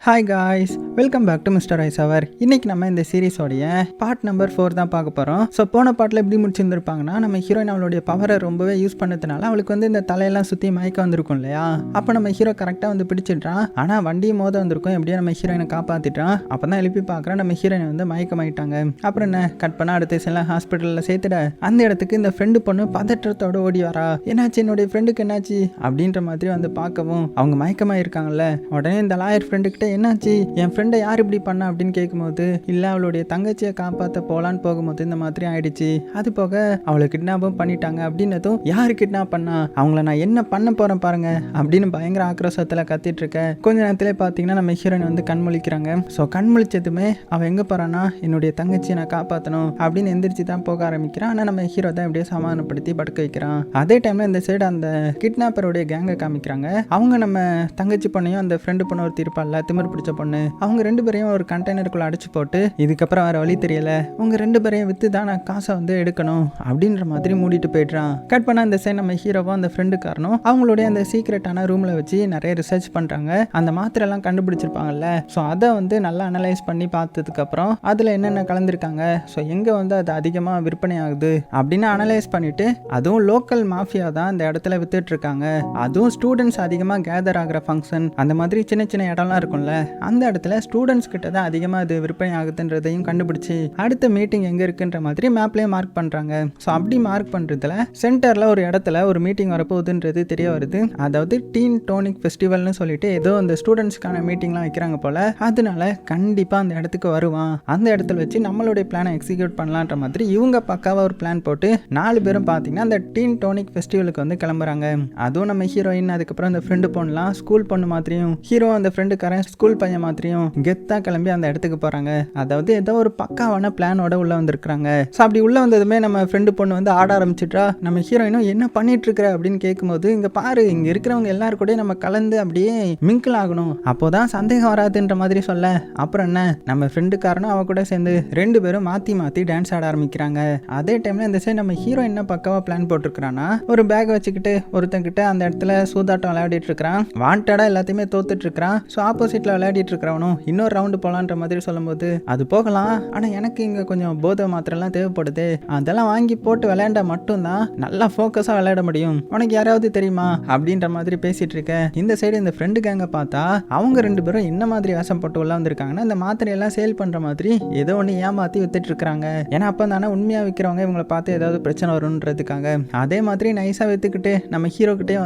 Hi guys, welcome back to mister ice hour. இன்னைக்கு நம்ம இந்த சீரீஸோடைய பார்ட் நம்பர் 4 தான் பார்க்க போகிறோம். ஸோ போன பார்ட்டில் எப்படி முடிச்சிருந்துருப்பாங்கன்னா, நம்ம ஹீரோயின் அவளுடைய பவரை ரொம்பவே யூஸ் பண்ணதுனால அவளுக்கு இந்த தலையெல்லாம் சுற்றி மயக்க வந்திருக்கும் இல்லையா. அப்போ நம்ம ஹீரோ கரெக்டாக பிடிச்சிட்றான். ஆனால் வண்டி மோத வந்திருக்கும். எப்படியோ நம்ம ஹீரோயினை காப்பாற்றிட்டான். அப்போ தான் எழுப்பி பார்க்குறேன், நம்ம ஹீரோயினை மயக்கமாயிட்டாங்க. அப்புறம் என்ன கட் பண்ணால் அடுத்த எல்லாம் ஹாஸ்பிட்டலில் சேர்த்துட அந்த இடத்துக்கு இந்த ஃப்ரெண்டு பொண்ணு பதற்றத்தோடு ஓடி வரா. என்னாச்சு, என்னுடைய ஃப்ரெண்டுக்கு என்னாச்சு அப்படின்ற மாதிரி பார்க்கவும் அவங்க மயக்கமாக இருக்காங்கல்ல. உடனே இந்த லாயர் ஃப்ரெண்டுக்கிட்ட என்னாச்சு, என் ஃப்ரெண்டை யார் இப்படி பண்ணா அப்படின்னு கேட்கும்போது, இல்லை அவளுடைய தங்கச்சியை காப்பாற்ற போகலான்னு போகும்போது இந்த மாதிரி ஆயிடுச்சு. அது போக அவளை கிட்னாப்பும் பண்ணிட்டாங்க அப்படின்னதும், யார் கிட்னாப் பண்ணா, அவங்கள நான் என்ன பண்ண போறேன் பாருங்க அப்படின்னு பயங்கர ஆக்ரோஷத்தில் கத்திட்டு இருக்க. கொஞ்ச நேரத்திலே பார்த்தீங்கன்னா நம்ம ஹீரோயின் கண் முழிக்கிறாங்க. ஸோ கண் முழிச்சதுமே அவன் எங்கே போறான்னா, என்னுடைய தங்கச்சியை நான் காப்பாற்றணும் அப்படின்னு எந்திரிச்சு தான் போக ஆரம்பிக்கிறான். ஆனால் நம்ம ஹீரோ தான் எப்படியோ சமாதானப்படுத்தி படுக்க வைக்கிறான். அதே டைம்ல இந்த சைடு அந்த கிட்னாப்பருடைய கேங்கை காமிக்கிறாங்க. அவங்க நம்ம தங்கச்சி பொண்ணையும் அந்த ஃப்ரெண்டு பொண்ணு ஒரு திருப்பால திமிர் பிடிச்ச பொண்ணு, அவங்க ரெண்டு பேரையும் ஒரு கண்டெய்னருக்குள்ள அடிச்சு போட்டு, இதுக்கப்புறம் வேற வழி தெரியல, உங்க ரெண்டு பேரையும் வித்து தான் நான் காசை எடுக்கணும் அப்படின்ற மாதிரி மூடிட்டு போயிடுறான். கட் பண்ண அந்த சைடு நம்ம ஹீரோவும் அந்த ஃப்ரெண்டுக்காரனும் அவங்களுடைய அந்த சீக்ரெட்டான ரூம்ல வச்சு நிறைய ரிசர்ச் பண்றாங்க. அந்த மாத்திரை எல்லாம் கண்டுபிடிச்சிருப்பாங்கல்ல. ஸோ அதை நல்லா அனலைஸ் பண்ணி பார்த்ததுக்கு அப்புறம் அதுல என்னென்ன கலந்துருக்காங்க, ஸோ எங்க அது அதிகமாக விற்பனை ஆகுது அப்படின்னு அனலைஸ் பண்ணிட்டு, அதுவும் லோக்கல் மாஃபியா தான் இந்த இடத்துல வித்துட்டு இருக்காங்க. அதுவும் ஸ்டூடெண்ட்ஸ் அதிகமாக கேதர் ஆகிற ஃபங்க்ஷன் அந்த மாதிரி சின்ன சின்ன இடம்லாம் இருக்கும்ல, அந்த இடத்துல ஸ்டூடெண்ட்ஸ் கிட்ட தான் அதிகமாக அது விற்பனை ஆகுதுன்றதையும் கண்டுபிடிச்சி அடுத்த மீட்டிங் எங்கே இருக்குன்ற மாதிரி மேப்லேயே மார்க் பண்ணுறாங்க. ஸோ அப்படி மார்க் பண்ணுறதுல சென்டரில் ஒரு இடத்துல ஒரு மீட்டிங் வரப்போகுதுன்றது தெரிய வருது. அதாவது டீன் டோனிக் ஃபெஸ்டிவல்னு சொல்லிட்டு ஏதோ அந்த ஸ்டூடெண்ட்ஸ்க்கான மீட்டிங்லாம் வைக்கிறாங்க போல. அதனால கண்டிப்பாக அந்த இடத்துக்கு வருவான். அந்த இடத்துல வச்சு நம்மளுடைய பிளானை எக்ஸிக்யூட் பண்ணலான்ற மாதிரி இவங்க பக்காவாக ஒரு பிளான் போட்டு 4 பேரும் பார்த்தீங்கன்னா அந்த டீன் டோனிக் ஃபெஸ்டிவலுக்கு கிளம்புறாங்க. அதுவும் நம்ம ஹீரோயின் அதுக்கப்புறம் அந்த ஃப்ரெண்டு பொண்ணுலாம் ஸ்கூல் பொண்ணு மாதிரியும், ஹீரோ அந்த ஃப்ரெண்டுக்காரன் ஸ்கூல் பையன் மாதிரியும் கெத்தா கிளம்பி அந்த இடத்துக்கு போறாங்க. அதாவது ஏதோ ஒரு பக்காவான பிளானோட உள்ள வந்திருக்காங்க. ஸோ அப்படி உள்ள வந்ததுமே நம்ம ஃப்ரெண்டு பொண்ணு ஆட ஆரம்பிச்சிட்டா. நம்ம ஹீரோயினும் என்ன பண்ணிட்டு இருக்கிற அப்படின்னு கேட்கும்போது, இங்க பாரு, இங்க இருக்கிறவங்க எல்லாரும் கூட நம்ம கலந்து அப்படியே மிங்கிள் ஆகணும், அப்போதான் சந்தேகம் வராதுன்ற மாதிரி சொல்ல, அப்புறம் என்ன நம்ம ஃப்ரெண்டுக்காரனும் அவ கூட சேர்ந்து 2 பேரும் மாத்தி மாத்தி டான்ஸ் ஆட ஆரம்பிக்கிறாங்க. அதே டைம்ல இந்த சைடு நம்ம ஹீரோ என்ன பக்காவா பிளான் போட்டிருக்கிறான்னா, ஒரு பேக் வச்சுக்கிட்டு ஒருத்தங்கிட்ட அந்த இடத்துல சூதாட்டம் விளையாடிட்டு இருக்கிறான். வாண்டடா எல்லாத்தையுமே தோத்துட்டு இருக்கிறான். ஸோ ஆப்போசிட்ல விளையாடிட்டு இருக்கிறவனும் இன்னொரு ரவுண்டு போலான்ற மாதிரி சொல்லும்போது, அது போகலாம், ஆனா எனக்கு இங்க கொஞ்சம் போதை மாத்திரம்லாம் தேவைப்படுது, அதெல்லாம் வாங்கி போட்டு விளையாண்டா மட்டும்தான் நல்லா ஃபோக்கஸா விளையாட முடியும், உனக்கு யாராவது தெரியுமா அப்படின்ற மாதிரி பேசிட்டு இருக்க. இந்த சைடு இந்த ஃப்ரெண்டு கேங்க பார்த்தா அவங்க 2 பேரும் என்ன மாதிரி வேஷம் போட்டு உள்ள வந்திருக்காங்கன்னா, இந்த மாத்திரையெல்லாம் சேல் பண்ற மாதிரி ஏதோ ஒன்று ஏமாத்தி வித்துட்டு இருக்காங்க. ஏன்னா அப்ப தானே உண்மையா விற்கிறவங்க இவங்களை பார்த்து ஏதாவது பிரச்சனை வரும்ன்றதுக்காக அதே மாதிரி நைஸா வித்துக்கிட்டு நம்ம ஹீரோ கிட்டே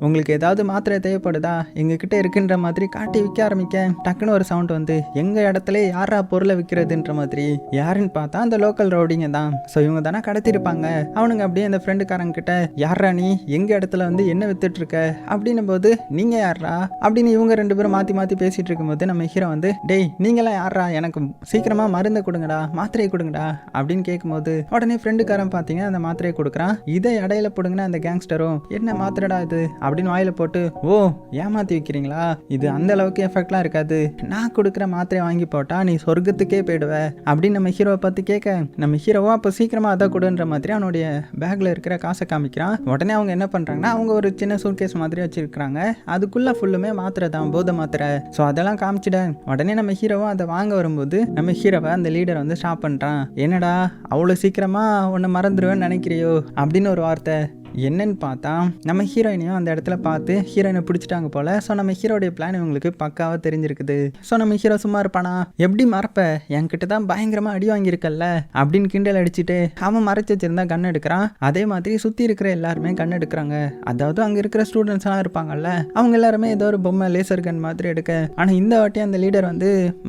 உங்களுக்கு ஏதாவது மாத்திரை தேவைப்படுதா எங்க கிட்ட இருக்குன்ற மாதிரி காட்டி விற்க ஆரம்பிக்க, டக்குன்னு ஒரு சவுண்ட் எங்க இடத்துல யாரா பொருளை விற்கிறதுன்ற மாதிரி. யாருன்னு பார்த்தா அந்த லோக்கல் ரவுடிங்க தான். ஸோ இவங்க தானே கடத்திருப்பாங்க. அவனுங்க அப்படியே அந்த ஃப்ரெண்டுக்காரங்க கிட்ட, யாரா நீ, எங்க இடத்துல என்ன வித்துட்டு இருக்க அப்படின்னும் போது, நீங்க யாரா அப்படின்னு இவங்க 2 பேரும் மாத்தி மாத்தி பேசிட்டு இருக்கும்போது நம்ம ஹீரோ டேய் நீங்களாம் யாரா, எனக்கு சீக்கிரமா மருந்து கொடுங்கடா, மாத்திரையை கொடுங்கடா அப்படின்னு கேட்கும்போது, உடனே ஃப்ரெண்டுக்காரன் பார்த்தீங்கன்னா அந்த மாத்திரையை கொடுக்குறான். இதை இடையில போடுங்கன்னா அந்த கேங்ஸ்டரும், என்ன மாத்திரடா இது அப்படின்னு வாயில போட்டு, ஓ ஏமாத்தி வைக்கிறீங்களா, இது அந்த அளவுக்கு எஃபெக்ட்லாம் இருக்காது, நான் கொடுக்குற மாத்திரை வாங்கி போட்டா நீ சொர்க்கத்துக்கே போயிடுவ அப்படின்னு நம்ம ஹீரோவை பார்த்து கேட்க, நம்ம ஹீரோவா அப்போ சீக்கிரமா அதை கொடுன்ற மாதிரி அவனுடைய பேக்ல இருக்கிற காசை காமிக்கிறான். உடனே அவங்க என்ன பண்றாங்கன்னா, அவங்க ஒரு சின்ன சூட்கேஸ் மாதிரி வச்சிருக்காங்க. அதுக்குள்ள ஃபுல்லுமே மாத்திரை தான், போதை மாத்திரை. ஸோ அதெல்லாம் காமிச்சிட உடனே நம்ம ஹீரோவா அதை வாங்க வரும்போது நம்ம ஹீரோவை அந்த லீடர் ஸ்டாப் பண்றான். என்னடா அவ்வளோ சீக்கிரமா உன்னை மறந்துடுவேன்னு நினைக்கிறியோ அப்படின்னு ஒரு வார்த்தை. என்னன்னு பார்த்தா நம்ம ஹீரோயினையும் அந்த இடத்துல பார்த்து ஹீரோயினை பிடிச்சிட்டாங்க போல. ஸோ நம்ம ஹீரோடைய பிளான் இவங்களுக்கு பக்காவாக தெரிஞ்சிருக்குது. ஸோ நம்ம ஹீரோ சும்மா இருப்பானா, எப்படி மறப்ப, என்கிட்ட தான் பயங்கரமா அடி வாங்கியிருக்கல்ல அப்படின்னு கிண்டல் அடிச்சுட்டு அவன் மறைச்சு வச்சிருந்தா கண் எடுக்கிறான். அதே மாதிரி சுற்றி இருக்கிற எல்லாருமே கண் எடுக்கிறாங்க. அதாவது அங்கே இருக்கிற ஸ்டூடெண்ட்ஸ் எல்லாம் இருப்பாங்கல்ல, அவங்க எல்லாருமே ஏதோ ஒரு பொம்மை லேசர் கன் மாதிரி எடுக்க. ஆனால் இந்த வாட்டி அந்த லீடர்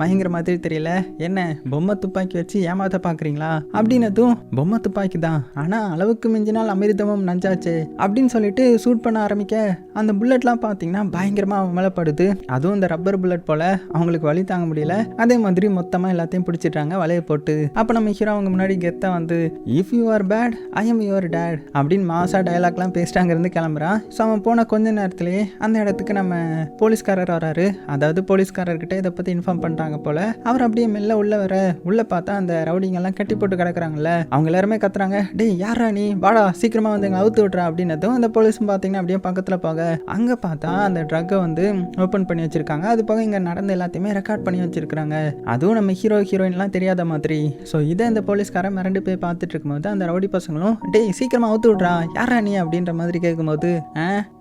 பயங்கர மாதிரி தெரியல, என்ன பொம்மை துப்பாக்கி வச்சு ஏமாத்த பார்க்குறீங்களா அப்படின்னதும், பொம்மை துப்பாக்கி தான், ஆனால் அளவுக்கு மிஞ்சினால் அமிர்தமும் நஞ்சா அப்படின்னு சொல்லிட்டு ஷூட் பண்ண ஆரம்பிக்க, அந்த புல்லட்லாம் பார்த்தீங்கன்னா பயங்கரமா மேலே படுது. அதுவும் இந்த ரப்பர் புல்லட் போல, அவங்களுக்கு வலி தாங்க முடியல. அதே மாதிரி மொத்தமா எல்லாத்தையும் பிடிச்சிட்டாங்க வலைய போட்டு. அப்ப நம்ம ஹீரோ அவங்க முன்னாடி கெத்தா if you are bad I am your dad அப்படின்னு மாசா டயலாக்லாம் பேசிட்டாங்க இருந்து கிளம்புறான். ஸோ அவன் போன கொஞ்ச நேரத்திலேயே அந்த இடத்துக்கு நம்ம போலீஸ்காரர் வராரு. அதாவது போலீஸ்காரர்கிட்ட இதை பத்தி இன்ஃபார்ம் பண்ணிட்டாங்க போல. அவர் அப்படியே மெல்ல உள்ள வர, உள்ள பார்த்தா அந்த ரவுடிங்க எல்லாம் கட்டி போட்டு கிடக்குறாங்கல்ல, அவங்க எல்லாருமே கத்துறாங்க, டேய் யாரா நீ, வாடா சீக்கிரமா எங்களை அவுத்து விட்றா அப்படின்னதும் அந்த போலீஸும் பார்த்தீங்கன்னா அப்படியே பக்கத்தில் போக அங்கே பார்த்தா அந்த ட்ரக்கை வந்து ஓப்பன் பண்ணி வச்சிருக்காங்க. அது போக இங்கே நடந்த எல்லாத்தையுமே ரெக்கார்ட் பண்ணி வச்சிருக்காங்க. அதுவும் நம்ம ஹீரோயின்லாம் தெரியாத மாதிரி. ஸோ இதை இந்த போலீஸ்காரன் மிரண்டு போய் பார்த்துட்டு இருக்கும்போது அந்த ரவுடி பசங்களும் டேய் சீக்கிரமா அவுத்து விட்றா யாரா நீ அப்படின்ற மாதிரி கேட்கும்போது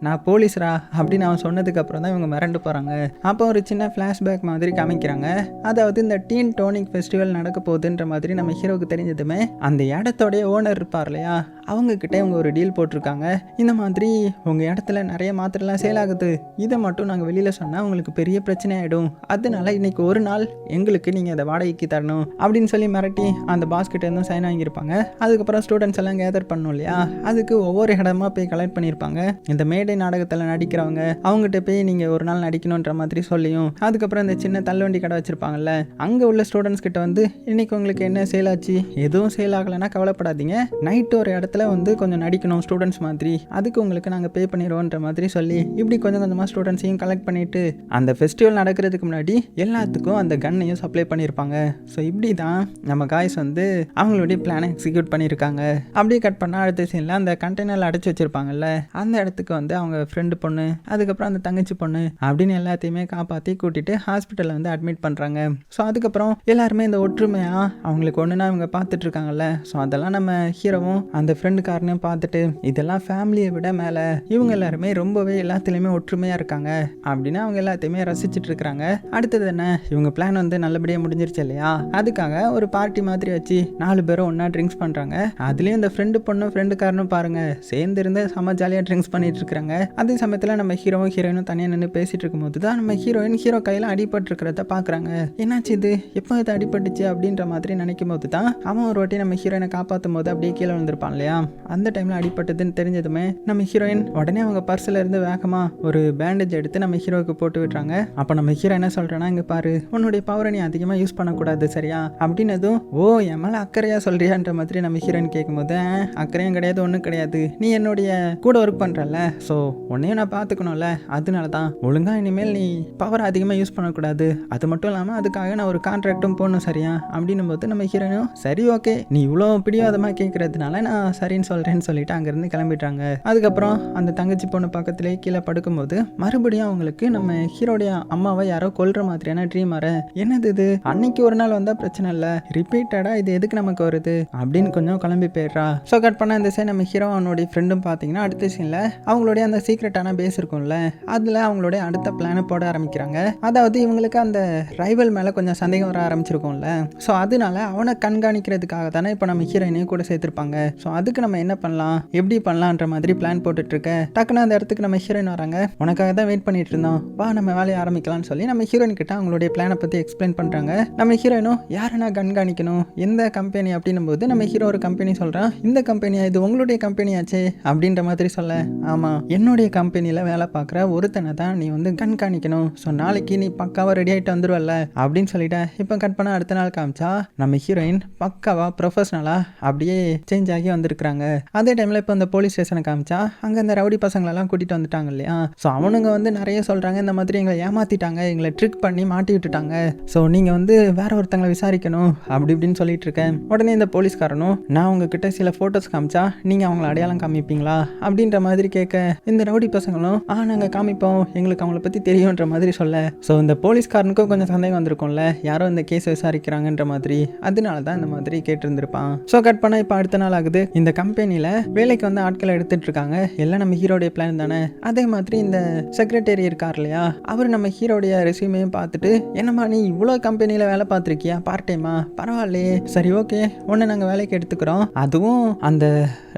நான் போலீஸ்ரா அப்படின்னு அவன் சொன்னதுக்கு அப்புறம் தான் இவங்க மிரண்டு போகிறாங்க. அப்போ ஒரு சின்ன ஃப்ளாஷ்பேக் மாதிரி காமிக்கிறாங்க. அதாவது இந்த டீன் டோனிக் ஃபெஸ்டிவல் நடக்க போகுதுன்ற மாதிரி நம்ம ஹீரோக்கு தெரிஞ்சதுமே அந்த இடத்தோடைய ஓனர் இருப்பார் இல்லையா, அவங்கக்கிட்ட இவங்க ஒரு டீல் போட்டிருக்காங்க. இந்த மாதிரி உங்கள் இடத்துல நிறைய மாத்திரைலாம் சேல் ஆகுது, இதை மட்டும் நாங்கள் வெளியில் சொன்னால் உங்களுக்கு பெரிய பிரச்சனை ஆகிடும், அதனால இன்னைக்கு ஒரு நாள் எங்களுக்கு நீங்கள் அதை வாடகைக்கு தரணும் அப்படின்னு சொல்லி மிரட்டி அந்த பாஸ்கிட்ட இருந்தும் சைன் வாங்கியிருப்பாங்க. அதுக்கப்புறம் ஸ்டூடெண்ட்ஸ் எல்லாம் கேதர் பண்ணணும் இல்லையா, அதுக்கு ஒவ்வொரு இடமா போய் கலெக்ட் பண்ணியிருப்பாங்க. இந்த மேடை நாடகத்தில் நடிக்கிறவங்க அவங்ககிட்ட போய் நீங்கள் ஒரு நாள் நடிக்கணுன்ற மாதிரி சொல்லியும், அதுக்கப்புறம் இந்த சின்ன தள்ளுவண்டி கடை வச்சுருப்பாங்கல்ல, அங்கே உள்ள ஸ்டூடெண்ட்ஸ் கிட்ட வந்து இன்னைக்கு உங்களுக்கு என்ன சேல் ஆச்சு, எதுவும் சேல் ஆகலைன்னா கவலைப்படாதீங்க, நைட்டு ஒரு இடத்துல வந்து கொஞ்சம் நடிக்கணும் ஸ்டூடெண்ட்ஸ் மாதிரி, அதுக்கு உங்களுக்கு நாங்கள் பே பண்ணிடுவோன்ற மாதிரி சொல்லி இப்படி கொஞ்சம் கொஞ்சமாக ஸ்டூடெண்ட்ஸையும் கலெக்ட் பண்ணிட்டு அந்த ஃபெஸ்டிவல் நடக்கிறதுக்கு முன்னாடி எல்லாத்துக்கும் அந்த கன்னையும் சப்ளை பண்ணியிருப்பாங்க. ஸோ இப்படி தான் நம்ம காய்ஸ் வந்து அவங்களுடைய பிளானை எக்ஸிக்யூட் பண்ணியிருக்காங்க. அப்படியே கட் பண்ணால் அடுத்த சீனில் அந்த கண்டெய்னரில் அடைச்சி வச்சிருப்பாங்கல்ல, அந்த இடத்துக்கு வந்து அவங்க ஃப்ரெண்டு பொண்ணு அதுக்கப்புறம் அந்த தங்கச்சி பொண்ணு அப்படின்னு எல்லாத்தையுமே காப்பாற்றி கூட்டிட்டு ஹாஸ்பிட்டலில் வந்து அட்மிட் பண்ணுறாங்க. ஸோ அதுக்கப்புறம் எல்லாருமே இந்த ஒற்றுமையாக அவங்களுக்கு ஒன்றுனா இவங்க பார்த்துட்டு இருக்காங்கல்ல, ஸோ அதெல்லாம் நம்ம ஹீரோவும் அந்த ஃப்ரெண்டுக்காரனையும் பார்த்துட்டு இதெல்லாம் ஃபேமிலியை விட மேலே இவங்க எல்லாருமே ரொம்பவே எல்லாத்துலேயுமே ஒற்றுமையாக இருக்காங்க அப்படின்னு அவங்க எல்லாத்தையுமே ரசிச்சுட்டு இருக்கிறாங்க. அடுத்தது என்ன, இவங்க பிளான் வந்து நல்லபடியாக முடிஞ்சிருச்சு இல்லையா, அதுக்காக ஒரு பார்ட்டி மாதிரி வச்சு 4 பேரும் ஒன்றா ட்ரிங்க்ஸ் பண்ணுறாங்க. அதுலேயும் இந்த ஃப்ரெண்டு பொண்ணும் ஃப்ரெண்டுக்காரனும் பாருங்க சேர்ந்து இருந்து செம்ம ஜாலியாக ட்ரிங்க்ஸ் பண்ணிட்டு இருக்கிறாங்க. அதே சமயத்தில் நம்ம ஹீரோவும் ஹீரோயினும் தனியாக நின்று பேசிட்டு இருக்கும்போது தான் நம்ம ஹீரோ கையில் அடிபட்டு இருக்கிறத பார்க்குறாங்க. என்னாச்சு இது, எப்போ இது அடிபட்டுச்சு அப்படின்ற மாதிரி நினைக்கும் போது தான் அவன் ஒரு வாட்டி நம்ம ஹீரோயினை காப்பாற்றும் போது அப்படியே கீழே விழுந்திருப்பான் இல்லையா, அந்த டைமில் அடிபட்டதுன்னு தெரிஞ்சதுமே நம்ம ஹீரோயின் உடனே அவங்க பர்ஸில் இருந்து வேகமாக ஒரு பேண்டேஜ் எடுத்து நம்ம ஹீரோவுக்கு போட்டு விட்டுறாங்க. அப்போ நம்ம ஹீரோ என்ன சொல்கிறேன்னா, இங்கே பாரு உன்னுடைய பவரை நீ அதிகமாக யூஸ் பண்ணக்கூடாது சரியா அப்படின்னதும், ஓ என் மேலே அக்கறையாக சொல்கிறியான்ற மாதிரி நம்ம ஹீரோயின் கேட்கும்போது அக்கறையும் கிடையாது ஒன்றும் கிடையாது, நீ என்னுடைய கூட ஒர்க் பண்ணுறல, ஸோ உன்னையும் நான் பார்த்துக்கணும்ல, அதனால தான் ஒழுங்காக இனிமேல் நீ பவர் அதிகமாக யூஸ் பண்ணக்கூடாது, அது மட்டும் இல்லாமல் அதுக்காக நான் ஒரு கான்ட்ராக்டும் போடணும் சரியா அப்படின்னும் போது நம்ம ஹீரோயினும் சரி ஓகே நீ இவ்வளோ பிடிவாதமாக கேட்குறதுனால நான் சரின்னு சொல்கிறேன்னு சொல்லிட்டு அங்கேருந்து கிளம்பிட்டாங்க. அதுக்கப்புறம் அந்த தங்கச்சி பொண்ணு பக்கத்துலேயே கீழே படுக்கும்போது மறுபடியும் அவங்களுக்கு நம்ம ஹீரோடைய அம்மாவை யாரோ கொல்ற மாதிரியான ட்ரீம் வர, என்னது இது அன்னைக்கு ஒரு நாள் வந்தால் பிரச்சனை இல்லை, ரிப்பீட்டடாக இது எதுக்கு நமக்கு வருது அப்படின்னு கொஞ்சம் கிளம்பி போயிடுறா. ஸோ கட் பண்ண இந்த சைன் நம்ம ஹீரோ அவனுடைய ஃப்ரெண்டும் பார்த்தீங்கன்னா அடுத்த சீனில் அவங்களுடைய அந்த சீக்ரெட்டான பேஸ் இருக்கும்ல, அதில் அவங்களுடைய அடுத்த பிளானை போட ஆரம்பிக்கிறாங்க. அதாவது இவங்களுக்கு அந்த ரைவல் மேலே கொஞ்சம் சந்தேகம் வர ஆரம்பிச்சிருக்கோம்ல, ஸோ அதனால அவனை கண்காணிக்கிறதுக்காக தானே இப்போ நம்ம ஹீரோயினையும் கூட சேர்த்துருப்பாங்க. ஸோ அதுக்கு நம்ம என்ன பண்ணலாம் எப்படி பண்ணலான்ற மாதிரி பிளான் போட்டுட்டு இருக்க டக்குன்னு அந்த இடத்துக்கு நம்ம ஹீரோயின் வராங்க. உனக்காக தான் வெயிட் பண்ணிட்டு இருந்தோம், வா நம்ம வேலையை ஆரம்பிக்கலாம்னு சொல்லி நம்ம ஹீரோயின் கிட்ட அவங்களுடைய பிளானை பற்றி எக்ஸ்பிளைன் பண்ணுறாங்க. நம்ம ஹீரோயினும் யாருன்னா கண்காணிக்கணும் எந்த கம்பெனி அப்படின்னும் போது நம்ம ஹீரோ ஒரு கம்பெனி சொல்கிறான், இந்த கம்பெனியா இது உங்களுடைய கம்பெனியாச்சே அப்படின்ற மாதிரி சொல்ல, ஆமாம் என்னுடைய கம்பெனியில் வேலை பார்க்குற ஒருத்தனை தான் நீ வந்து கண்காணிக்கணும், ஸோ நாளைக்கு நீ பக்காவாக ரெடி ஆகிட்டு வந்துடுவல்ல அப்படின்னு சொல்லிட்டேன். இப்போ கட் பண்ண அடுத்த நாள் காமிச்சா நம்ம ஹீரோயின் பக்காவாக ப்ரொஃபஷனலாக அப்படியே சேஞ்ச் ஆகி வந்திருக்கிறாங்க. அதே டைமில் இப்போ அந்த போலீஸ் ஸ்டேஷனை காமிச்சா அங்கே அந்த ரவுடி பசங்களெல்லாம் கூட்டிகிட்டு வந்துட்டாங்க இல்லையா, ஸோ அவனுங்க வந்து நிறைய சொல்கிறாங்க இந்த மாதிரி எங்களை ஏமாற்றிட்டாங்க, எங்களை ட்ரிக் பண்ணி மாட்டி விட்டுட்டாங்க, ஸோ நீங்கள் வந்து வேற ஒருத்தங்களை விசாரிக்கணும் அப்படி இப்படின்னு சொல்லிட்டு இருக்கேன். உடனே இந்த போலீஸ்காரனும் நான் உங்ககிட்ட சில ஃபோட்டோஸ் காமிச்சா நீங்கள் அவங்கள அடையாளம் காமிப்பீங்களா அப்படின்ற மாதிரி கேட்க, இந்த ரவுடி பசங்களும் நாங்கள் காமிப்போம் எங்களுக்கு அவங்கள பற்றி தெரியுன்ற மாதிரி சொல்ல, ஸோ இந்த போலீஸ்காரனுக்கும் கொஞ்சம் சந்தேகம் வந்திருக்கும்ல யாரோ இந்த கேஸ் விசாரிக்கிறாங்கன்ற மாதிரி, அதனால தான் இந்த மாதிரி கேட்டிருந்திருப்பான். ஸோ கட் பண்ண இப்போ அடுத்த நாள் ஆகுது. இந்த கம்பெனியில் வேலைக்கு வந்து ஆட்களை எடுத்துட்டு இருக்காங்க, எல்லாம் நம்ம ஹீரோடைய பிளான் தானே. அதே மாதிரி இந்த செக்ரட்டரி இருக்கார் இல்லையா, அவர் நம்ம ஹீரோடைய ரெஸ்யூமையும் பார்த்துட்டு, என்னம்மா நீ இவ்வளோ கம்பெனியில் வேலை பார்த்துருக்கியா பார்ட் டைமா, பரவாயில்லையே, சரி ஓகே ஒன்று நாங்கள் வேலைக்கு எடுத்துக்கிறோம், அதுவும் அந்த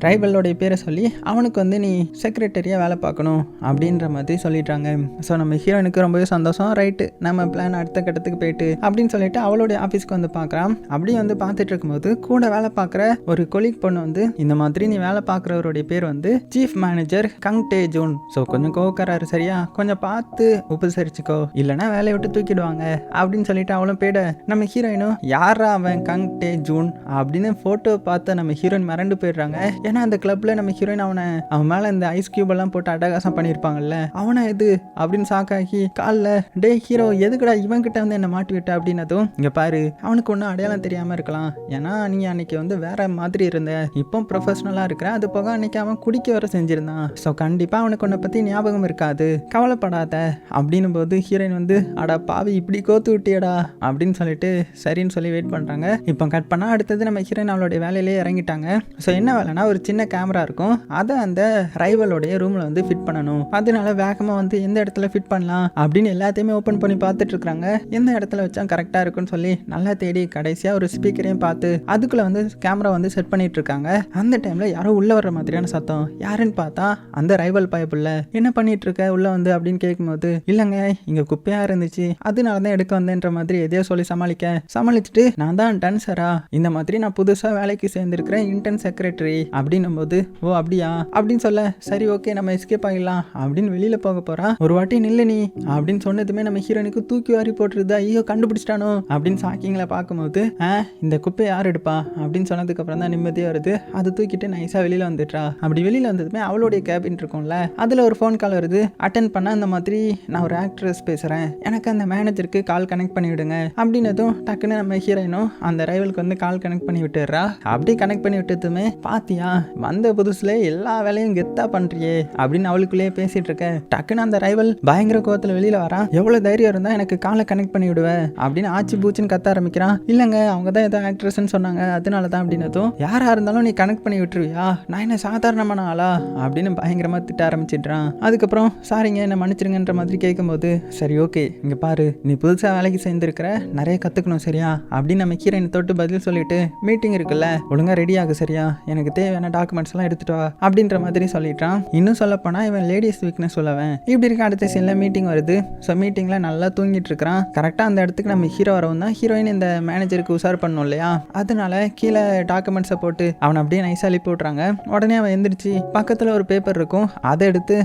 ரைவலோடைய பேரை சொல்லி அவனுக்கு வந்து நீ செக்ரட்டரியாக வேலை பார்க்கணும் அப்படின்ற மாதிரி சொல்லிடுறாங்க. ஸோ நம்ம ஹீரோனுக்கு ரொம்பவே சந்தோஷம், ரைட்டு நம்ம பிளான் அடுத்த கட்டத்துக்கு போயிட்டு அப்படின்னு சொல்லிட்டு அவளுடைய ஆஃபீஸ்க்கு வந்து பார்க்குறான். அப்படியே வந்து பார்த்துட்டு இருக்கும்போது கூட வேலை பார்க்குற ஒரு கொலீக் பொண்ணு வந்து, இந்த மாதிரி நீ வேலை பார்க்குறவருடைய பேர் வந்து chief manager Kang Tae Joon, so கொஞ்சம் கோவக்காராரு சரியா, கொஞ்சம் பார்த்து உபசரிச்சுக்கோ இல்லைனா வேலையை விட்டு தூக்கிடுவாங்க அப்படின்னு சொல்லிட்டு அவளும் போயிட, நம்ம ஹீரோயினும் யாரா அவன் கங் டே ஜூன் அப்படின்னு ஃபோட்டோ பார்த்து நம்ம ஹீரோயின் மறந்து போயிடுறாங்க. ஏன்னா அந்த கிளப்ல நம்ம ஹீரோயின் அவன் மேலே இந்த ஐஸ் கியூப் எல்லாம் போட்டு அட்டகாசம் பண்ணியிருப்பாங்கல்ல, அவனை எது அப்படின்னு சாக்காக்கி காலில் டே ஹீரோ எதுக்குடா இவன்கிட்ட வந்து என்ன மாட்டி விட்ட அப்படின்னதும், இங்கே பாரு அவனுக்கு ஒன்றும் அடையாளம் தெரியாமல் இருக்கலாம், ஏன்னா நீ அன்னைக்கு வந்து வேற மாதிரி இருந்த, இப்போ ப்ரொஃபஷனலாக இருக்கிற, அது போக போக அன்னைக்கு அவன் குடிக்க வர செஞ்சிருந்தான். ஸோ கண்டிப்பாக அவனுக்கு உன்னை பற்றி ஞாபகம் இருக்காது, கவலைப்படாத அப்படின்னும் போது ஹீரோயின் வந்து அடா பாவி இப்படி கோத்து விட்டியடா அப்படின்னு சொல்லிட்டு சரின்னு சொல்லி வெயிட் பண்ணுறாங்க. இப்போ கட் பண்ணால் அடுத்தது நம்ம ஹீரோயின் அவளுடைய வேலையிலேயே இறங்கிட்டாங்க. ஸோ என்ன வேலைனா ஒரு சின்ன கேமரா இருக்கும், அதை அந்த ரைவலுடைய ரூமில் வந்து ஃபிட் பண்ணணும். அதனால வேகமாக வந்து எந்த இடத்துல ஃபிட் பண்ணலாம் அப்படின்னு எல்லாத்தையுமே ஓப்பன் பண்ணி பார்த்துட்டு இருக்காங்க. எந்த இடத்துல வச்சா கரெக்டாக இருக்குன்னு சொல்லி நல்லா தேடி கடைசியாக ஒரு ஸ்பீக்கரையும் பார்த்து அதுக்குள்ளே வந்து கேமரா வந்து செட் பண்ணிட்டு இருக்காங்க. அந்த டைமில் யாரோ உள்ளே வர்ற மாதிரியான சத்தம். யாருன்னு பார்த்தா அந்த ரைவல் பயப்புள்ள. என்ன பண்ணிட்டு இருக்க உள்ள வந்து அப்படின்னு கேட்கும்போது, இல்லைங்க இங்கே குப்பையாக இருந்துச்சு அதனால தான் எடுக்க வந்தேன்ற மாதிரி எதையோ சொல்லி சமாளிச்சுட்டு நான் தான் டன்சரா, இந்த மாதிரி நான் புதுசாக வேலைக்கு சேர்ந்துருக்கிறேன் இன்டர்ன் செக்ரட்டரி அப்படின்னும் போது, ஓ அப்படியா அப்படின்னு சொல்ல, சரி ஓகே நம்ம எஸ்கேப் ஆகிடலாம் அப்படின்னு வெளியில் போக போறா. ஒரு வாட்டி நில்லு நீ அப்படின்னு சொன்னதுமே நம்ம ஹீரோனுக்கு தூக்கி வாரி போட்டுருது. ஐயோ கண்டுபிடிச்சிட்டானோ அப்படின்னு சாக்கிங்களை பார்க்கும்போது, இந்த குப்பையை யார் எடுப்பா அப்படின்னு சொன்னதுக்கு அப்புறம் தான் நிம்மதியாக வருது. அதை தூக்கிட்டு நைஸாக வெளியில் வந்துட்டா. அப்படி வெளியில் வந்ததுமே அவளுடைய கேபின் இருக்கும்ல, அதில் ஒரு ஃபோன் கால் வருது. அட்டென்ட் பண்ண அந்த மாதிரி நான் ஒரு ஆக்ட்ரஸ் பேசுகிறேன், எனக்கு அந்த மேனேஜருக்கு கால் கனெக்ட் பண்ணி விடுங்க அப்படின்னதும் டக்குன்னு நம்ம ஹீரோயினும் அந்த ரைவலுக்கு வந்து கால் கனெக்ட் பண்ணி விட்டுறா. அப்படி கனெக்ட் பண்ணி விட்டதுமே, பாத்தியா வந்த புதுசுல எல்லா வேலையும் கெத்தா பண்றியே அப்படின்னு அவளுக்குள்ளேயே பேசிட்டு இருக்க. டக்குன்னு அந்த ரைவல் பயங்கர கோவத்தில் வெளியில் வரான். எவ்வளோ தைரியம் இருந்தால் எனக்கு காலை கனெக்ட் பண்ணி விடுவேன் அப்படின்னு ஆச்சு பூச்சின்னு கத்த ஆரம்பிக்கிறான். இல்லைங்க அவங்க தான் ஏதோ ஆக்ட்ரஸ்ன்னு சொன்னாங்க அதனால தான் அப்படின்னதும், யாராக இருந்தாலும் நீ கனெக்ட் பண்ணி விட்டுருவியா, நான் என்ன சாதாரணமான ஆளா அப்படின்னு பயங்கரமாக திட்ட ஆரம்பிச்சிடுறான். அதுக்கப்புறம் சாரிங்க என்ன மன்னிச்சிருங்கன்ற மாதிரி கேட்கும்போது, சரி ஓகே இங்கே பாரு நீ புதுசாக வேலைக்கு சேர்ந்துருக்கிற, நிறைய கற்றுக்கணும் சரியா அப்படின்னு நம்ம ஹீரோயினை தொட்டு பதில் சொல்லிட்டு, மீட்டிங் இருக்குல்ல ஒழுங்காக ரெடி ஆகு சரியா, எனக்கு தேவையான டாக்குமெண்ட்ஸ் எல்லாம் எடுத்துட்டு வா அப்படின்ற மாதிரி சொல்லிட்டான். இன்னும் சொல்ல போனா இவன் லேடிஸ் வீக்னஸ் சொல்லவன். இப்படி இருக்க அடுத்த சீனில் மீட்டிங் வருது. ஸோ மீட்டிங்கில் நல்லா தூங்கிட்டு இருக்கிறான். கரெக்டாக அந்த இடத்துக்கு நம்ம ஹீரோ வரவும் தான் ஹீரோயின் இந்த மேனேஜருக்கு உஷார் பண்ணணும் இல்லையா, அதனால கீழே டாக்குமெண்ட்ஸை போட்டு அவனை அப்படியே நைஸாக அனுப்பி விட்றாங்க. உடனே அவன் எந்திரிச்சு பக்கத்தில் ஒரு பேப்பர் இருக்கும், அதை எடுத்து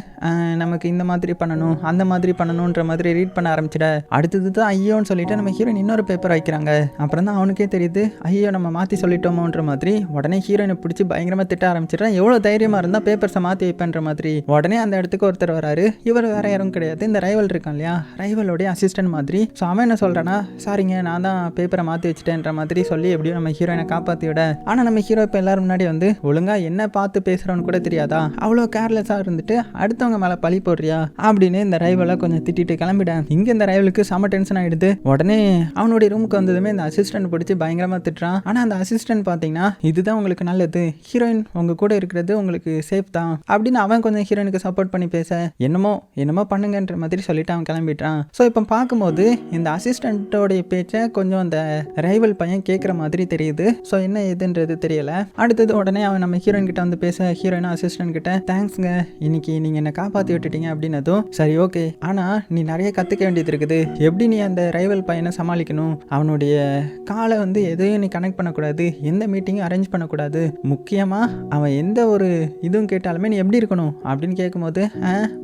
நமக்கு இந்த மாதிரி பண்ணணும் அந்த மாதிரி பண்ணணுன்ற மாதிரி ரீட் பண்ண ஆரம்பிச்சிட. அடுத்தது தான் ஐயோன்னு சொல்லிட்டு நம்ம ஹீரோயின் இன்னொரு பேப்பர் வைக்கிறாங்க. அப்புறம் தான் அவனுக்கே தெரியுது ஐயோ நம்ம மாற்றி சொல்லிட்டோமோன்ற மாதிரி. உடனே ஹீரோயினை பிடிச்சி பயங்கரமாக திட்ட ஆரம்பிச்சிடுறான். எவ்வளோ தைரியமாக இருந்தால் பேப்பர்ஸை மாற்றி வைப்பேன்ற மாதிரி. உடனே அந்த இடத்துக்கு ஒருத்தர் வராரு. இவர் வேற யாரும் கிடையாது, இந்த ரைவல் இருக்கான் இல்லையா, ரைவலோடைய அசிஸ்டன்ட் மாதிரி. ஸோ அவன் என்ன சொல்கிறான்னா, சாரிங்க நான் தான் பேப்பரை மாற்றி வச்சுட்டேன்ற மாதிரி சொல்லி எப்படியும் நம்ம ஹீரோயினை காப்பாற்றி விட. ஆனால் நம்ம ஹீரோ இப்போ எல்லாரும் முன்னாடி வந்து ஒழுங்காக என்ன பார்த்து பேசுகிறோன்னு கூட தெரியாதா, அவ்வளோ கேர்லெஸ்ஸாக இருந்துட்டு அடுத்தவங்க மேலே பழி போடுறியா அப்படின்னு இந்த ரைவலை கொஞ்சம் திட்டிட்டு கிளம்பிட்டேன். இங்கே இந்த ரைவலுக்கு செம டென்ஷன் ஆகிடுது. உடனே அவனுடைய ரூமுக்கு வந்ததுமே இந்த அசிஸ்டன்ட் பிடிச்சி பயங்கரமாக திட்டுறான். ஆனால் அந்த அசிஸ்டன்ட் பார்த்தீங்கன்னா, இதுதான் உங்களுக்கு நல்லது, ஹீரோயின் உங்க கூட இருக்கிறது உங்களுக்கு சேஃப் தான் அப்படின்னு அவன் கொஞ்சம் ஹீரோயினுக்கு சப்போர்ட் பண்ணி பேச, என்னமோ பண்ணுங்கன்ற மாதிரி சொல்லிட்டு அவன் கிளம்பிட்டான். ஸோ இப்போ பார்க்கும்போது இந்த அசிஸ்டன்ட்டோடைய பேச்சை கொஞ்சம் அந்த ரைவல் பையன் கேட்குற மாதிரி தெரியுது. ஸோ என்ன ஏதுன்றது தெரியல. அடுத்தது உடனே அவன் நம்ம ஹீரோயின் கிட்ட வந்து பேச, ஹீரோயினும் அசிஸ்டன்ட் கிட்ட தேங்க்ஸ்ங்க இன்னைக்கு நீங்கள் என்னை காப்பாற்றி விட்டுட்டீங்க அப்படின்னதும், சரி ஓகே ஆனால் நீ நிறைய கற்றுக்க வேண்டியது இருக்குது, எப்படி நீ அந்த ரைவல் பையனை சமாளிக்கணும், அவனுடைய காலை வந்து எதையும் நீ கனெக்ட் பண்ணக்கூடாது, எந்த மீட்டிங்கும் அரேஞ்ச் பண்ணக்கூடாது, முக்கியமாக அவன் எந்த ஒரு இதுவும் கேட்டாலுமே நீ எப்படி இருக்கணும் அப்படின்னு கேட்கும்போது,